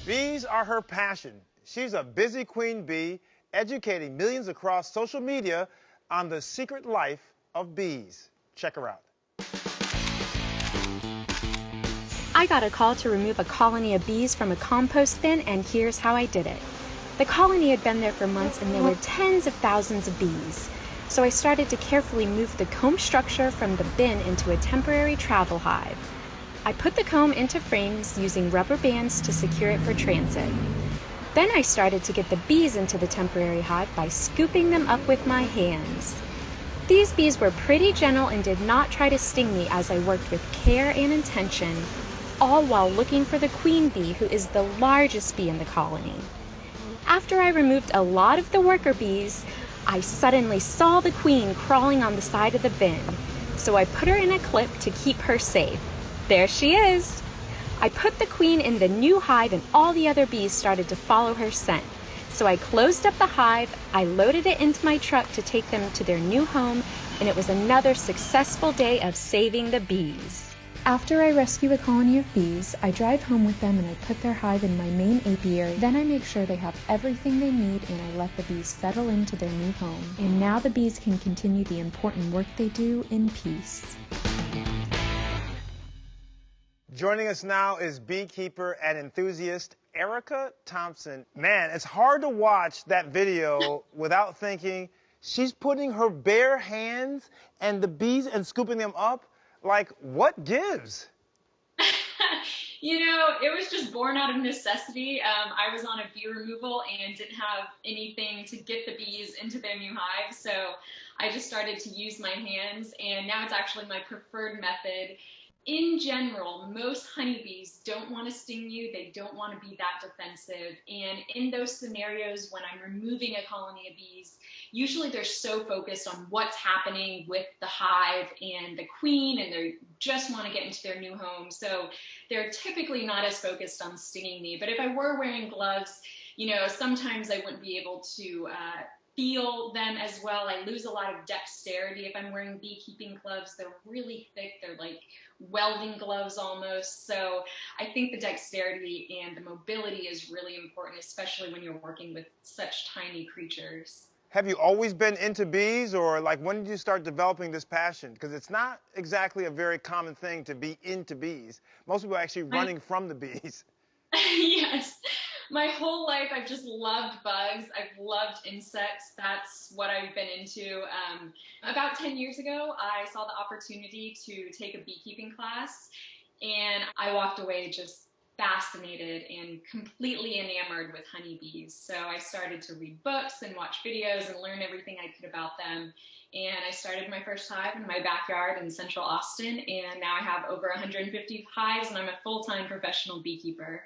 Bees are her passion. She's a busy queen bee, educating millions across social media on the secret life of bees. Check her out. I got a call to remove a colony of bees from a compost bin, and here's how I did it. The colony had been there for months, and there were tens of thousands of bees. So I started to carefully move the comb structure from the bin into a temporary travel hive. I put the comb into frames using rubber bands to secure it for transit. Then I started to get the bees into the temporary hive by scooping them up with my hands. These bees were pretty gentle and did not try to sting me as I worked with care and intention, all while looking for the queen bee, who is the largest bee in the colony. After I removed a lot of the worker bees, I suddenly saw the queen crawling on the side of the bin, so I put her in a clip to keep her safe. There she is! I put the queen in the new hive, and all the other bees started to follow her scent. So I closed up the hive, I loaded it into my truck to take them to their new home, and it was another successful day of saving the bees. After I rescue a colony of bees, I drive home with them and I put their hive in my main apiary. Then I make sure they have everything they need, and I let the bees settle into their new home. And now the bees can continue the important work they do in peace. Joining us now is beekeeper and enthusiast Erika Thompson. Man, it's hard to watch that video without thinking she's putting her bare hands and the bees and scooping them up. Like, what gives? It was just born out of necessity. I was on a bee removal and didn't have anything to get the bees into their new hive, so I just started to use my hands, and now it's actually my preferred method. In general, most honeybees don't want to sting you. They don't want to be that defensive. And in those scenarios, when I'm removing a colony of bees, usually they're so focused on what's happening with the hive and the queen, and they just want to get into their new home. So they're typically not as focused on stinging me. But if I were wearing gloves, sometimes I wouldn't be able to feel them as well. I lose a lot of dexterity if I'm wearing beekeeping gloves. They're really thick. They're like welding gloves almost. So I think the dexterity and the mobility is really important, especially when you're working with such tiny creatures. Have you always been into bees, or when did you start developing this passion? Because it's not exactly a very common thing to be into bees. Most people are actually running from the bees. Yes. My whole life, I've just loved bugs. I've loved insects. That's what I've been into. About 10 years ago, I saw the opportunity to take a beekeeping class, and I walked away just fascinated and completely enamored with honeybees. So I started to read books and watch videos and learn everything I could about them. And I started my first hive in my backyard in Central Austin, and now I have over 150 hives, and I'm a full-time professional beekeeper.